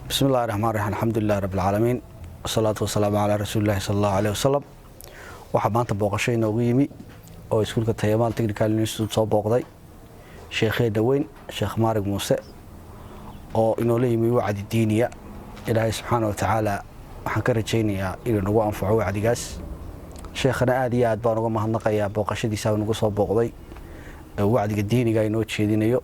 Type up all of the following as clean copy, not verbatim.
بسم الله الرحمن الرحيم الحمد لله رب العالمين والصلاة والسلام على رسول الله صلى الله عليه وسلم waxaa maanta booqashay noogu yimi oo iskuulka Tayamaal Technical Institute soo booqday sheekheena weyn Sheekh Maarig Muuse oo inoo la yimi wacdi diiniya Ilaahay subhanahu wa ta'ala waxaan ka rajaynayaa inuu nagu anfaco wacdigaas sheekhana aad iyo aad baan uga mahadnaqayaa booqashadiisa uu nagu soo booqday wacdiga diiniga inoo jeedinayo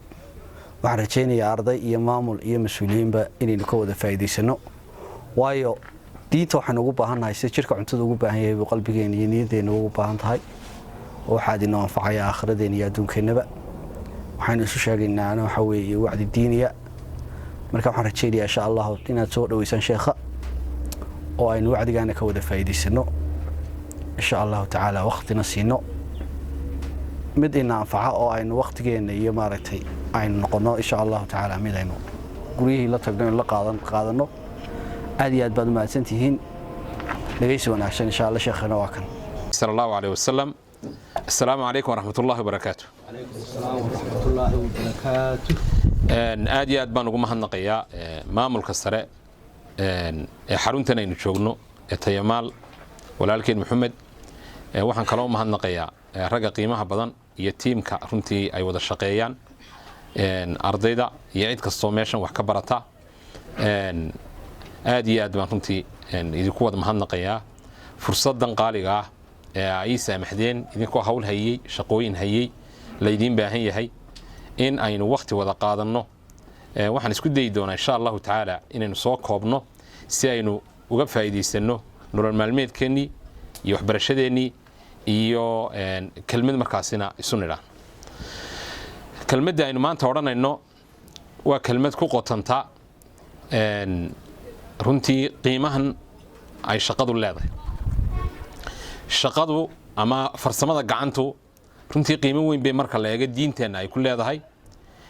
waxaan rajaynayaa arday iyo maamul iyo mas'uuliyiinba inaynu ka wada faa'iideysano waayo diinta waxaan ugu baahanahay si jirka cuntada ugu baahan yahay qalbigeena iyo niyadeena ugu baahan tahay oo waxa idin anfacaya aakhiradeena iyo adduunkeenaba waxaan isu sheegaynaa waxa weeye wacdi diiniya marka waxaan rajaynayaa insha Allah inaad soo dhaweysaan sheekha oo aynu wacdigaana ka wada faa'iideysano insha Allah ta'ala waqtina siino mid ina anfaca oo aynu waqtigeena iyo maaragtay aynu noqono insha Allah ta'ala mid aynu guriyihii la tagno la qaadano aad iyo aad baad mahadsantihiin dhageysi wanaagsan insha Allah sheekhana waa kan sallallahu alayhi wasallam assalaamu alaykum wa rahmatullahi wa barakatuh alaykum assalam wa rahmatullahi wa barakatuh aad iyo aad baan ugu mahadnaqayaa maamulka sare ee xaruntan aynu joogno ee Tayamaal walaalkeen Maxamed waxaan kaloo mahadnaqayaa ragga qiimaha badan iyo teamka runtii ay wada shaqeeyaan ardayda iyo cid kastoo meeshan wax ka barata aad iyo aad baan runtii idinku wada mahadnaqayaa fursadan qaaliga ah ee ay saamaxdeen idinkoo hawl hayay shaqooyin hayay la idin baahan yahay in aynu waqti wada qaadano waxaan isku dayi doonaa insha Allah ta'ala inaynu soo koobno si aynu uga faa'iideysano nolol maalmeedkeeni iyo waxbarashadeeni iyo kelmad markaasina isu nidhaan kelmadda aynu maanta oranayno waa kelmad ku qotanta runtii qiimahan ay shaqadu leedahay shaqadu ama farsamada gacantu runtii qiimo weyn bay marka la eego diinteena ay ku leedahay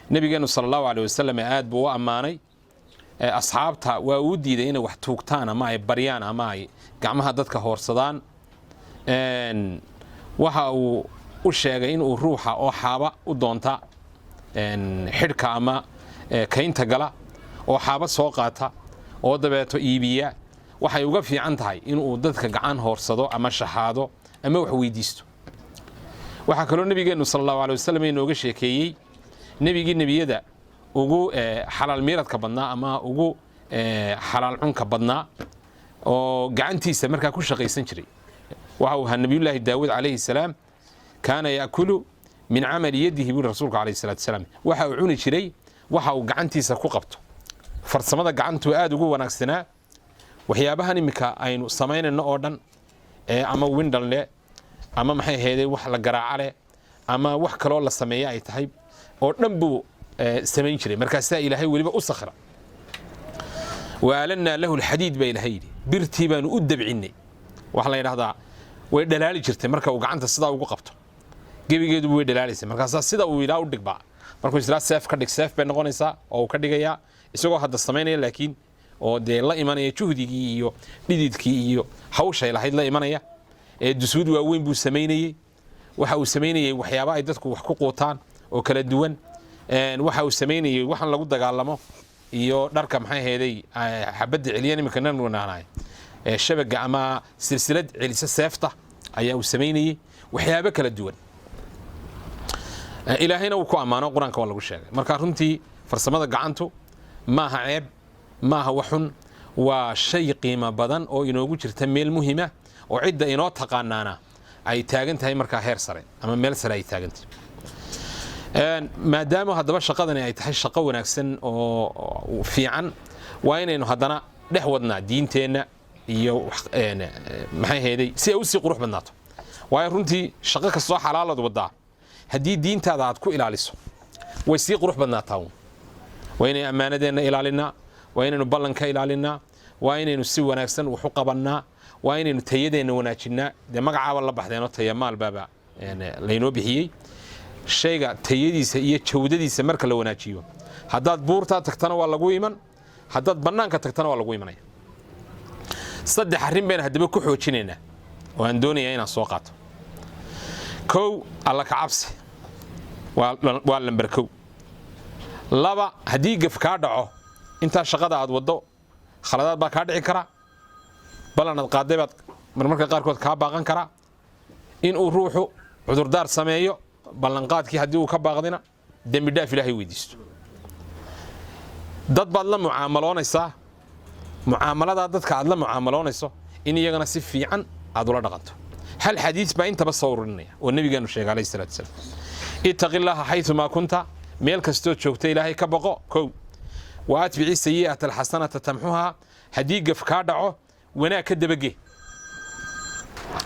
nabigeenu sallallahu alayhi wasallam aad buu amaanay asxaabta waa uu diiday inay wax tuugtaan ama ay baryaan ama ay gacmaha dadka hoorsadaan waxa uu u sheegay in uu ruuxa oo xaaba u doonta xidhka ama kaynta gala oo xaaba soo qaata oo dabeeto iibiya waxay uga fiican tahay in uu dadka gacan hoorsado ama shahaado ama wax weydiisto waxa kale oo nabigeenu sallallahu alayhi wasallam inooga sheekeeyay nabigii nabiyada ugu xalaal miiradka badnaa ama ugu xalaal cunka badnaa oo gacantiisa markaa ku shaqaysan jiray waxa uu nabiyullaahi daawud alayhi salaam kaana yaakulu min amali yadihi bi rasuulka alayhi salaatu wasalaam waxa uu cuni jiray waxa uu gacantiisa ku qabto farsamada gacantu aad ugu wanaagsanaa waxyaabahan imika aynu sameynayno oo dhan ama windal le ama maxay heeday wax la garaaca le ama wax kale oo la sameeyo ay tahay oo dhan buu sameyn jiray markaas ilaahay waliba u sakhra waalanna lahu alhadid bay ilaahay birtii baanu u dabcinay wax la yiraahdaa way dhalaali jirtay marka uu gacanta sida ugu qabto gebigeedu way dhalaalisay markaas sida uu ilaa u dhigba markuu isla saaf ka dhig saaf bay noqonaysaa oo ka dhigaya isagoo hadda sameynaya laakiin oo de la imanaya juhdigii iyo dhididkii iyo hawsha ilahayd la imanaya dusuud waaweyn buu sameynayay waxa uu sameynayay waxyaabo ay dadku wax ku qootaan oo kala duwan waxa uu sameynayay waxan lagu dagaalamo iyo dharka maxay heeday xabad celiyan imika nan wanaanay shabaga ama silsilad celisa seefta ayaa uu sameynayay waxyaabo kala duwan ilaahayna uu ku amaano quraanka waa lagu sheegay marka runtii farsamada gacantu maaha ceeb maaha waxun waa shay qiimo badan oo inoogu jirta meel muhiima oo cidda inoo taqaanaana ay taagan tahay marka heer sare ama meel sare ay taagan tahay maadaama haddaba shaqadani ay tahay shaqo wanaagsan oo fiican waa inaynu haddana dhex wadnaa diinteena iyo maxay heeday si ay u sii qurux badnaato waayo runtii shaqo kastoo xalaalad wadaa haddii diintaada aad ku ilaaliso way sii qurux badnaataa waa inay ammaanadeena ilaalinaa waa inaynu ballanka ilaalinaa waa inaynu si wanaagsan wax u qabannaa waa inaynu tayadeena wanaajinaa de magacaaba la baxdeeno Tayamaal baaba laynoo bixiyay shayga tayadiisa iyo jawdadiisa marka la wanaajiyo haddaad buurta tagtana waa lagu iman haddaad bannaanka tagtana waa lagu imanaya saddex arrin bayna haddaba ku xoojinaynaa oo aan doonayaa inaan soo qaato kow alla ka cabsi waa lambar kow laba haddii gaf kaa dhaco inta shaqada aad wado khaladaad baa kaa dhici kara ballanad qaaday baad marmarka qaarkood kaa baaqan kara in uu ruuxu cudurdaar sameeyo ballanqaadkii haddii uu ka baaqdina dembi dhaaf ilaahay weydiisto dad baad la mucaamaloonaysaa mucaamaladaa dadka aad la mucaamaloonayso in iyagana si fiican aad ula dhaqanto hal xadiis baa intaba soo ururinaya oo nabigeenu sheegay alayhi salaatu wasalaam ittaqi llaaha xaythumaa kunta meel kastoo joogta ilaahay ka baqo kow wa atbici sayi'ata alxasanata tamxuhaa haddii gaf kaa dhaco wanaag ka dabagee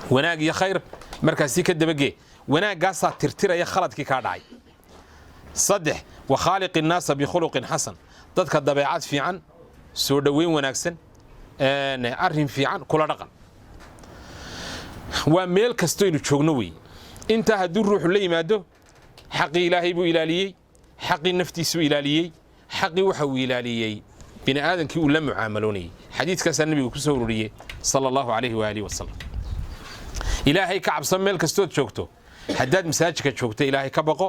wanaag iyo khayr markaasii ka dabagee wanaaggaasaa tirtiraya khaladkii kaa dhacay saddex wa khaaliqi nnaasa bikhuluqin xasan dadka dabeecad fiican soo dhoweyn wanaagsan arrin fiican kula dhaqan waa meel kastoynu joogno wey intaa hadduu ruuxu la yimaado xaqii ilaahay buu ilaaliyey xaqii naftiisuu ilaaliyey xaqii waxa uu ilaaliyey bini aadamkii uu la mucaamaloonayey xadiiskaasaa nabigu ku soo ururiyey sala allahu calayhi waalihi wasalam ilaahay ka cabsan meel kastood joogto haddaad masaajidka joogta ilaahay ka baqo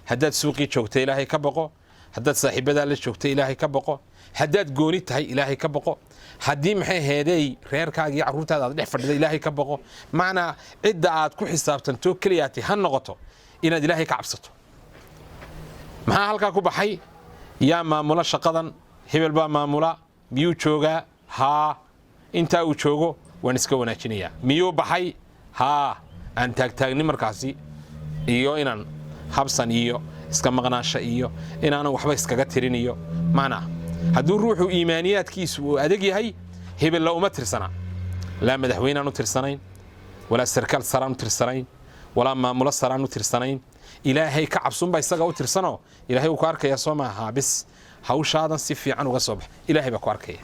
haddaad suuqii joogta ilaahay ka baqo haddaad saaxiibadaa la joogta ilaahay ka baqo haddaad gooni tahay ilaahay ka baqo haddii maxay heeday reerkaagii carruurtaada aad dhex fadhida ilaahay ka baqo macnaa cidda aad ku xisaabtanto keliyaati ha noqoto inaad ilaahay ka cabsato maxaa halkaa ku baxay yaa maamula shaqadan hebel baa maamula miyuu joogaa haa intaa uu joogo waan iska wanaajinayaa miyuu baxay haa aan taagtaagni markaasi iyo inaan habsan iyo iska maqnaasho iyo inaanan waxba iskaga tirin iyo macnaa hadduu ruuxu iimaaniyaadkiisu uu adag yahay hebella uma tirsana laa madaxweynaan u tirsanayn walaa sarkaal saraan u tirsanayn walaa maamulo saraan u tirsanayn ilaahay ka cabsunba isaga u tirsanoo ilaahay uu ku arkaya soo maaha bis hawshaadan si fiican uga soo bax ilaahay baa ku arkaya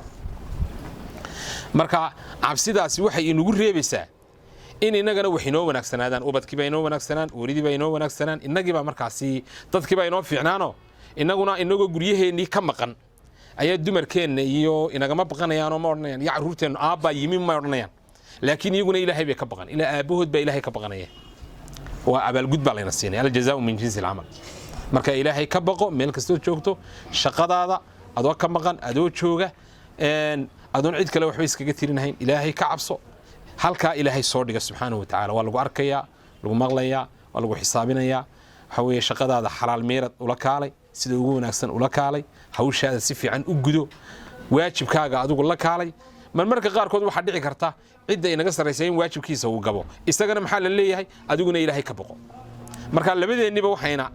marka cabsidaasi waxay inagu reebaysaa in innagana wax inoo wanaagsanaadaan ubadkii baa inoo wanaagsanaan ooridii baa inoo wanaagsanaan innagii baa markaasi dadkii baa inoo fiicnaanoo innaguna inagoo guryaheennii ka maqan ayaa dumarkeenna iyo inagama baqanayaanoo ma odhanayaan iyo carruurteennu aabbaa yimi ma odhanayaan laakiin iyaguna ilaahay bay ka baqan ilaa aabbahood baa ilaahay ka baqanaya waa abaalgud baa layna siinaya aljazaau min jinsi alcamal marka ilaahay ka baqo meel kastoo joogto shaqadaada adoo ka maqan adoo jooga adoon cid kale waxba iskaga tirinahayn ilaahay ka cabso halkaa ilaahay soo dhiga subxaanahu wa tacaala waa lagu arkayaa lagu maqlayaa waa lagu xisaabinayaa waxa weeye shaqadaada xalaal meerad ula kaalay sida ugu wanaagsan ula kaalay hawshaada si fiican u gudo waajibkaaga adigu la kaalay marmarka qaarkood waxaa dhici karta cidda inaga sarraysa in waajibkiisa uu gabo isagana maxaa la leeyahay adiguna ilaahay ka baqo marka labadeenniba waxayna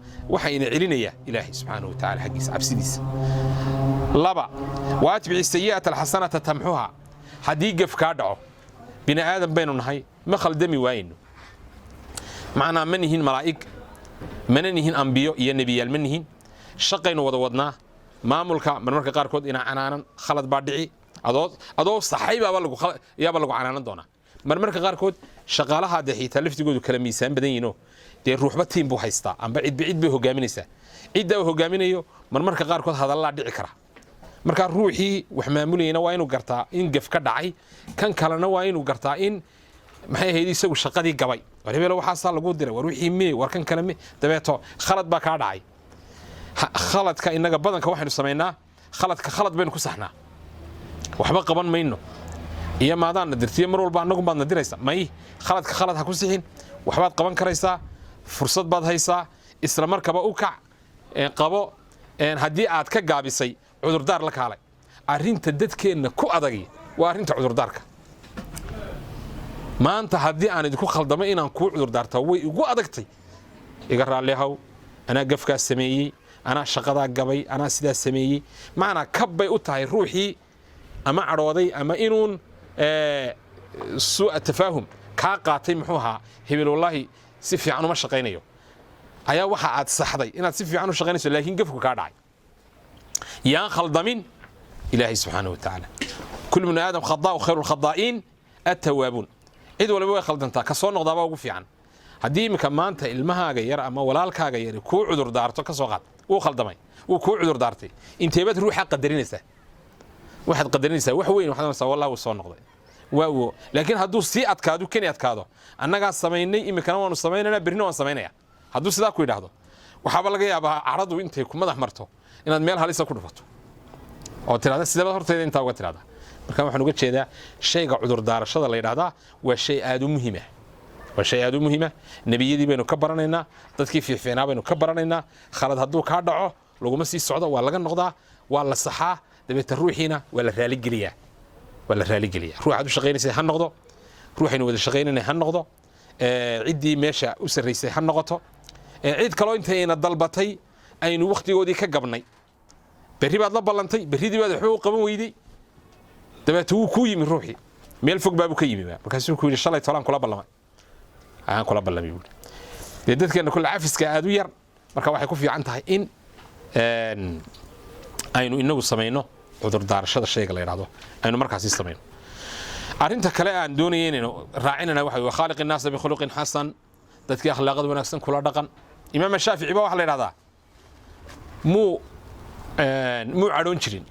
celinayaa ilaahay subxaanahu wa tacaala xaggiisa cabsidiisa laba wa atbici sayi'ata alxasanata tamxuha haddii gaf kaa dhaco bini aadan baynu nahay ma khaldami waayno macnaa ma nihin malaa'ig mana nihin ambiyo iyo nebiyaal ma nihin shaqaynu wada wadnaa maamulka marmarka qaarkood inaa canaanan khalad baa dhici adoo saxay yaaba lagu canaanan doonaa marmarka qaarkood shaqaalaha dee xiitaa laftigoodu kala miisaan badan yihiinoo dee ruuxba tiim buu haystaa amba cid bay hogaaminaysaa cidda uu hogaaminayo marmarka qaarkood hadallaa dhici kara markaa ruuxii wax maamulayna waa inuu gartaa in gaf ka dhacay kan kalena waa inuu gartaa in maxay ahayd isagu shaqadii gabay war hebelo waxaasaa lagu diray war wixii mee war kan kale mee dabeeto khalad baa kaa dhacay khaladka innaga badanka waxaynu samaynaa khalad baynu ku saxnaa waxba qaban mayno iyo maadaanna dirtiyo mar walba annagun baadna diraysa may khaladka khalad ha ku sixin waxbaad qaban karaysaa fursad baad haysaa isla markaba u kac qabo haddii aad ka gaabisay cudurdaar la kaalay arrinta dadkeenna ku adagi waa arrinta cudurdaarka maanta haddii aan idinku khaldamo inaan kuu cudurdaarta way igu adagtay iga raallihaw anaa gafkaas sameeyey anaa shaqadaa gabay anaa sidaas sameeyey macnaa kab bay u tahay ruuxii ama cadhooday ama inuun suu'a tafaahum kaa qaatay muxuu ahaa hebel wallaahi si fiican uma shaqaynayo ayaa waxa aad saxday inaad si fiican u shaqaynayso laakiin gafku kaa dhacay yaan khaldamin ilaahay subxaanahu wa tacaala kullu bni aadam khadaa'u khayru lkhadaa'iin attawaabuun cid waliba way khaldantaa ka soo noqdaabaa ugu fiican haddii iminka maanta ilmahaaga yar ama walaalkaaga yar kuu cudur daarto ka soo qaad wuu khaldamay wuu kuu cudur daartay inteebaad ruuxa qadarinaysaa waxaad qadarinaysaa wax weyn waxaad onaysaa wallahi wuu soo noqday waawo laakiin hadduu sii adkaado keni adkaado annagaa samaynay iminkana waanu samaynaynaa berrina waan samaynayaa hadduu sidaa ku yidhaahdo waxaaba laga yaabaa caradu intay ku madax marto inaad meel halisa ku dhufato oo tirahda sideebaad hortayda intaa uga tirahda marka waxaan uga jeedaa shayga cudur daarashada la yiraahdaa waa shay aad u muhiim ah waa shay aad u muhiim ah nabiyadii baynu ka baranaynaa dadkii fiicnaa baynu ka baranaynaa khalad hadduu ka dhaco laguma sii socdo waa laga noqdaa waa la saxaa dabeeta ruuxiina waa la raali geliyaa ruuxaad u shaqaynaysa ha noqdo ruuxaynu wada shaqaynayna ha noqdo ciddii meesha u sarraysay ha noqoto cid kaloo intayna dalbatay aynu waqtigoodii ka gabnay berri baad la ballantay berridii baad waxba u qaban weyday dabeeta wuu kuu yimi ruuxii meel fog baabuu ka yimi markaasuu ku yidhi shalay tolaan kula ballamay aan kula ballamay buuri dee dadkeenna kulle cafiska aad u yar marka waxay ku fiican tahay in aynu inagu samayno cudur daarashada shayga la yiraahdo aynu markaasi samayno arinta kale aan doonayay inaynu raacinana waxa weeye khaliq an-nas bi khuluqin hasan dadkii akhlaaqad wanaagsan kula dhaqan imaam shaafici ba waxa la yiraahdaa muu cadhoon jirin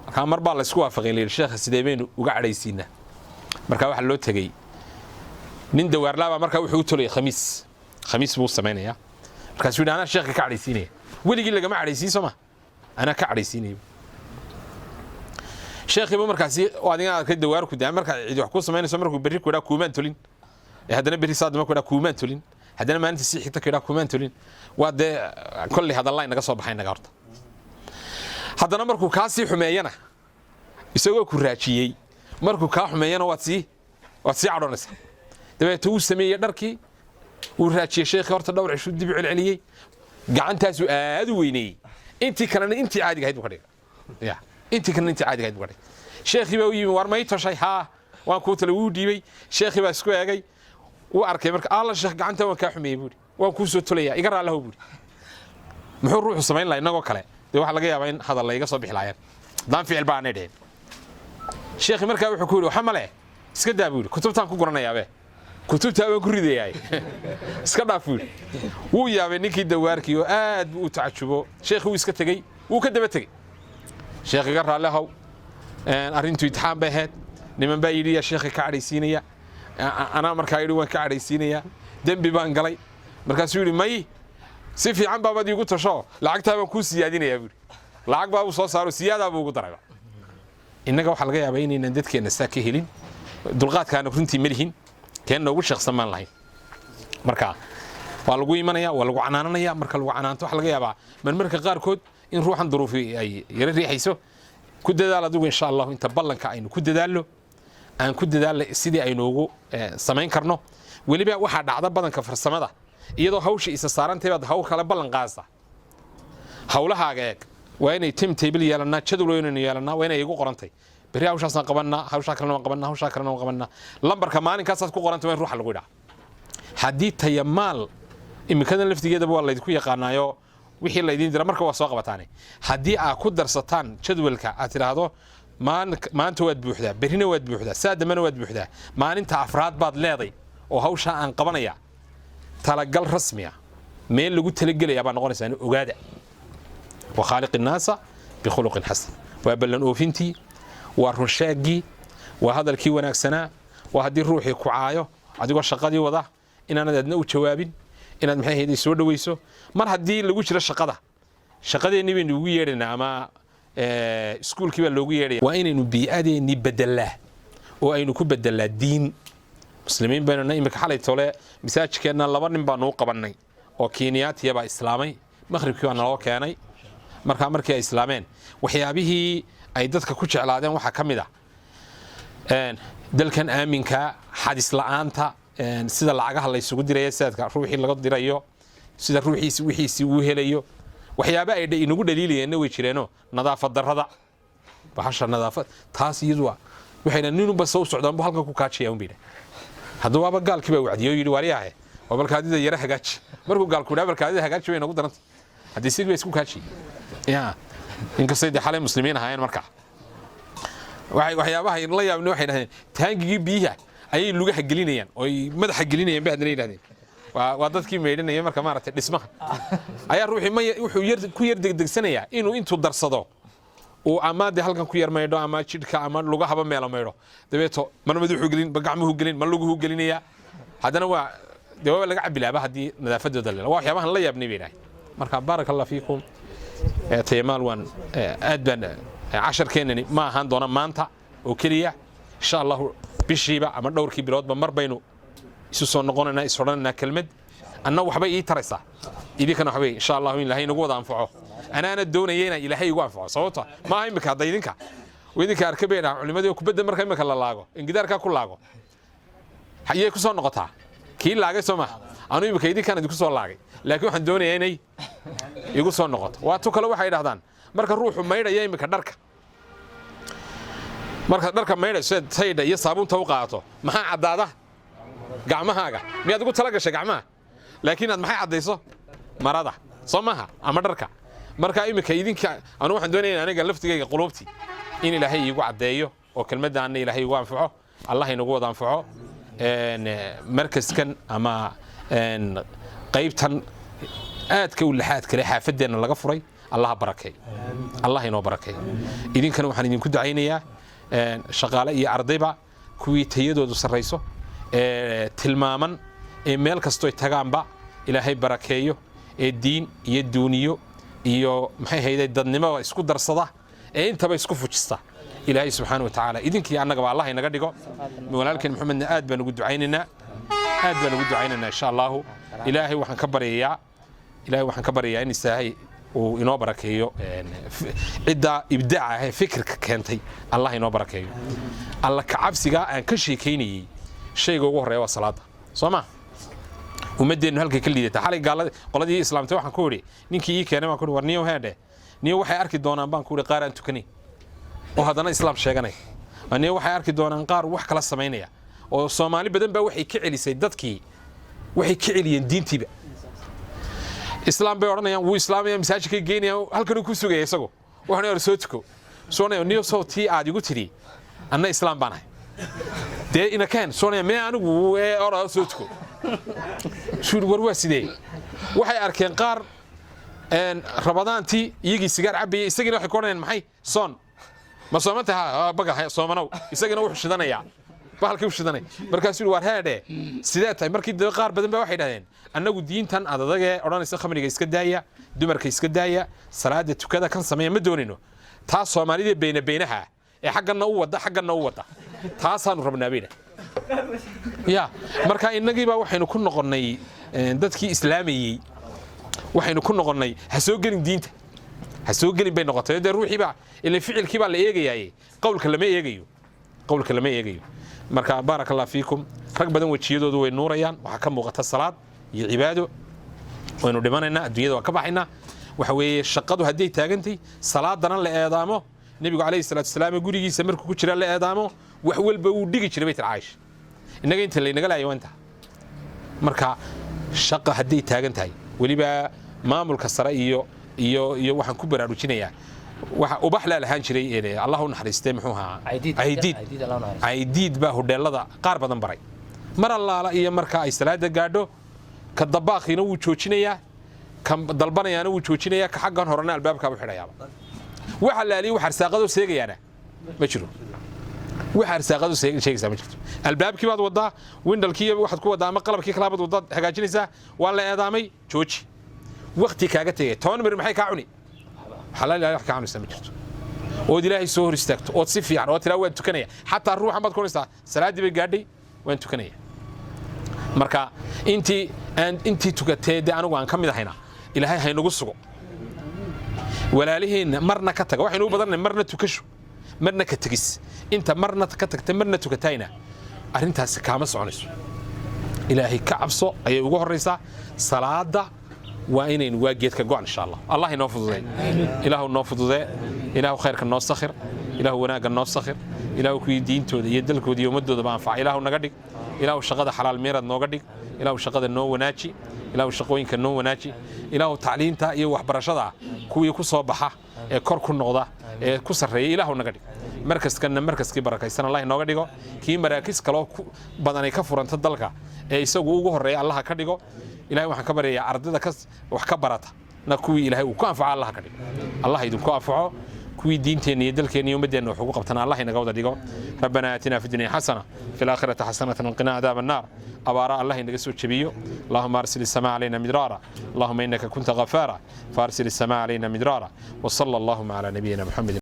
marka mar baa la isku waafaqay leeyahay sheekha sideebaynu uga cadhaysiina marka waxa loo tagay nin dawaarlaaba marka wuxuu u tolay khamiis buu sameynaya markaas uu dhaana sheekha ka cadhaysiinaya weligii lagama cadhaysiin soo ma ana ka cadhaysiinay sheekhi buu markaasi adiga ka dawaarku daa marka cid wax ku sameynayso markuu berri ku dhaa kuumaan tolin haddana berri saadama ku dhaa kuumaan tolin haddana maalinta si xigta ka dhaa kuumaan tolin waa de kulli hadalay naga soo baxay naga horta haddana markuu ka sii xumeeyana isagoo ku raajiyay markuu ka xumeeyana waad sii cadhoonaysa dabeeto uu sameeyay dharkii uu raajiyay sheekhi horta dhowr cisho dib u celceliyay gacantaasu aad u weynay intii kalena intii caadiga ahayd buu ka dhigay ya intii kalena intii caadiga ahayd buu ka dhigay sheekhi baa u yimi war ma ii toshay haa waan kuu tala wuu dhiibay sheekhi baa isku eegay wuu arkay marka alla sheekh gacanta waan kaa xumeeyey buuri waan kuu soo tolayaa iga raallahow buuri muxuu ruuxu samayn lahaa inagoo kale dee waxaa laga yaabaa in hadal layga soo bixi laayeen haddaan ficil baanay dheheen sheekhi markaa wuxuu ku yidhi waxa male iska daa buu yidhi kutubtaan ku guranayaabe kutubtaa waan ku ridayaay iska dhaaf buu yidhi wuu yaabay ninkii dawaarkii oo aad buu u tacajubo sheekhi wuu iska tegey wuu ka daba tegey sheekh iga raallihow arrintu itixaan bay ahayd niman baa yidhi yaa sheekhi ka cadhaysiinaya anaa markaa yidhi waan ka cadhaysiinayaa dembi baan galay markaasuu yidhi may si fiican baabad iigu tasho lacagtaa baan kuu siyaadinayaa buuri lacag baabuu soo saaro siyaadaa buu ugu darayba innaga waxaa laga yaabaa inaynan dadkeenna saa ka helin dulqaadkaana runtii ma lihin keenna ugu sheeksan maan lahayn marka waa lagu imanaya waa lagu canaananaya marka lagu canaanto waxaa laga yaabaa marmarka qaarkood in ruuxan duruufi ay yara riixayso ku dadaal adigu insha allahu inta ballanka aynu ku dadaallo aan ku dadaalno sidii aynoogu samayn karno weliba waxaa dhacda badanka farsamada iyadoo hawsha isa saarantay baad hawl kale ballan qaasa hawlahaaga eeg waa inay timetable yeelanaa jadwal inaynu yeelanaa waa inay igu qorantay berri hawshaasaan qabanaa hawshaa kalena waan qabanaa hawshaa kalena waan qabanaa lambarka maalinkaasaad ku qorantay waa in ruuxa lagu idhaa haddii tayamaal imikadan laftigeedaba waa laydinku yaqaanaayo wixii laydin dira marka waa soo qabataane haddii aad ku darsataan jadwalka aad tidhaahdo maanta waad buuxdaa berrina waad buuxdaa saadamana waad buuxdaa maalinta afraad baad leeday oo hawshaa aan qabanaya talagal rasmi ah meel lagu talagelaya baa noqonaysaa in ogaada wa khaaliq an-naasa bi khuluqin hasan waa ballan oofintii waa runshaagii waa hadalkii wanaagsanaa waa haddii ruuxii ku caayo adigoo shaqadii wada inaanad adna u jawaabin inaad maxay ahayd soo dhawayso mar haddii lagu jiro shaqadeenni baynu ugu yeedhaynaa ama iskuulkii baa loogu yeedhaya waa inaynu bii'adeenni bedelaa oo aynu ku bedelaa diin muslimiin baynuna imika xalay tole masaajidkeenna 2 nin baanu u qabannay oo Kenyaatiya baa islaamay maqribkii baa naloo keenay markii ay islaameen waxyaabihii ay dadka ku jeclaadeen waxa ka mid ah dalkan aaminka xadis la'aanta sida lacagaha la isugu dirayo saadka ruuxii laga dirayo sida ruuxiisi wixiisi uu helayo waxyaabo ay inagu dhaliilayeen way jireeno nadaafad darrada bahasha nadaafad taas iyadu waxayna ninba soo socdaan halkan ku kaajiyaan biida hadduu waaba gaalkii baa wacdiyo yiri wariyahay oo balkaadida yara hagaaj markuu gaalku dhabar kaadida hagaaj way nagu daranta hadii sidii isku kaaji inka sayid xalay muslimiin ahaayeen marka waxyaabaha la yaabno waxay dhahdeen taangigii biyaha ayay lugaha gelinayaan oo madaxa gelinayaan baa hadana yiraahdeen waa dadkii meedinaya marka maartay dhismaha ayaa ruuxii wuxuu ku yar degdegsanaya inuu intuu darsado oo amaade halkan ku yar meedho ama jidhka ama lugahaba meelo meedho dabeeto man madaxu gelin gacmuhu gelin man luguhu gelinaya hadana waa dawa laga cabilaaba hadii nadaafadooda la waxyaabahan la yaabnay beeray marka barakallahu fiikum tayamaal wan aad baan 10 keenani ma ahaan doona maanta oo keliya insha allahu bishiiba ama dhowrkii biloodba mar baynu isu soo noqonaynaa is odhanaynaa kelmad anna waxbay ii taraysaa idinkana waxbay insha allahu in ilaahay inagu wada anfaco anaana doonaya inaan ilaahay igu anfaco sababta maaha imika hadda idinka arkabeena culimadii kubadda marka imika la laago ingidaarkaa ku laago hayay ku soo noqotaa kii laagay soo maaha anu imika idinkaan idinku soo laagay laakiin waxaan doonayaa inay igu soo noqoto waa tu kale waxay dhahdaan marka ruuxu maydhaya imika dharka maydhayso saydha iyo saabuunta u qaato maxaa caddaada gacmahaaga miyaad ugu tala gashay gacmaha laakiin aad maxay caddayso marada soo maaha ama dharka marka imika idinka anu waxaan doonayaa aniga laftigayga quluubtii in ilaahay iigu caddeeyo oo kelmaddaanna ilaahay igu anfaco allah inagu wada anfaco markaskan ama qaybtan aadka u laxaad kale xaafadeenna laga furay allah barakeeyo allah inoo barakeeyo idinkana waxaan idinku ducaynayaa shaqaale iyo ardayba kuwii tayadoodu sarrayso tilmaaman ee meel kastoo tagaanba ilaahay barakeeyo ee diin iyo duuniyo iyo maxay hayday dadnimo isku darsada ee intaba isku fujista ilaahay subxaanahu wa tacaala idinkii annagaba allah inaga dhigo walaalkeen maxamedna aad baan ugu ducaynaynaa insha allahu ilaahay waxaan ka baryayaa in ilaahay uu inoo barakeeyo cidda ibdaaca ah ee fikirka keentay allah inoo barakeeyo alla ka cabsiga aan ka sheekaynayay shayga ugu horreeya waa salaada soo ma ummadeennu halkay ka liidata xalay qoladii islaamtay waxaan ku idhi ninkii ii keenay baan ku idhi war niyow heedhe niyow waxay arki doonaan baan ku idhi qaar aan tukanayn oo haddana islaam sheeganaya niyow waxay arki doonaan qaar wax kala samaynaya oo soomaali badan baa waxay ka celisay dadkii waxay ka celiyeen diintiiba islaam bay odhanayaan wuu islaamaya masaajidkay geynayaan halkanuu ku sugaya isagu waxaan hor soo tuko soonaya niyow soo tii aad igu tidhi anna islaam baan ahay dee ina keen soonaya mee anigu ora soo tuko war waa sidee waxay arkeen qaar rabadaantii iyagii sigaar cabayay isagina waxay ku odhanayaan maxay soon ma soomanta baga soomanow isagina wuxuu shidanayaa bahalkii u shidanay markaasuu war heedhe sidee tahay markii qaar badan baa waxay dhahdeen annagu diintan adadagee odhanaysa khamriga iska daaya dumarka iska daaya salaada tukada kan sameeya ma doonayno taas soomaalida beynaha ee xaggana u wada taasaanu rabnaa bayna ya marka innagii baa waxaynu ku noqonnay dadkii islaamayey waxaynu ku noqonnay ha soo gelin diinta ha soo gelin bay noqotay dee ruuxii baa ilaa ficilkii baa la eegayaaye qowlka lama eegayo marka baaraka allah fiikum rag badan wejiyadoodu way nuurayaan waxaa ka muuqata salaad iyo cibaado waynu dhimanaynaa adduunyada waa ka baxaynaa waxa weeye shaqadu hadday taagantay salaadana la eedaamo nebigu calayhi salaatu wasalaam gurigiisa markuu ku jira la eedaamo wax walba uu dhigi jiray bayt caaisha innaga inta laynaga laayo waa inta marka shaqa hadday taagan tahay weliba maamulka sare iyo waxaan ku baraarujinayaa waxa ubax la lahaan jiray Allah u naxariistay muxuu ahaa aydiid baa hoteelada qaar badan baray mar allaala iyo marka ay salaada gaadho ka dabaaqina wuu joojinayaa kan dalbanayaana wuu joojinayaa ka xaggan horena albaabka u xidhayaa waxa la aliyo waxa arsaaqado seegayaana ma jiro waxa arsaaqado sheegaysa ma jirto albaabkii baad wadaa windalkii waxaad ku wadaa ama qalabkii kala baad wadaa hagaajinaysaa waa la eedaamay jooji waqti kaaga tagay 10 mir maxay ka cuni حلال لا يحكي عنه سمجرت ود إلهي سهر استكت ود صفي عن وتلا وين تكنيه حتى الروح ما تكون ساعة سلاة دي بجدي وين تكنيه مركا أنتي تكتة أنا وان كم هنا إلهي هاي نقصه ولا لهن مرنا كتك واحد نقول بدرنا مرنا تكشوا مرنا كتجس أنت مرنا كتك مرنا تكتينا أنت هسكامس عنيس إلهي كعبصه أي وجوه الرئيسة صلاة وإنين واجيت كجوع إن شاء الله الله ينفذ ذي إله النفذ ذي إله خير كالناس سخر إله وناق الناس سخر إله كوي دين تو يدلك ودي ومدو دبان فع إله نقدك إله الشقة حلال ميرد نقدك إله الشقة النو وناتشي إله الشقوين كالنو وناتشي إله تعليم تا يوح برشة كوي كصباحة كرك النقطة كسر إله نقدك مركز كنا مركز كبركة سنة الله نقدك كي مراكز كلو بدنا يكفر أنت تدلك يسوق وجوه الرئي الله كديكو إلهي وحنا كبرية عرضنا كس وحكبرتها نكوي إلهي وكان فعل الله كريم الله يدوم كافعه كوي دين تاني يدل كاني يوم بدنا وحقوق بتنا الله ينجود ديجو ربنا آتنا في الدنيا حسنة في الآخرة حسنة وقنا عذاب النار أبارا الله ينجسو تشبيه اللهم أرسل السماء علينا مدرارا اللهم إنك كنت غفارا فأرسل السماء علينا مدرارا وصلى اللهم على نبينا محمد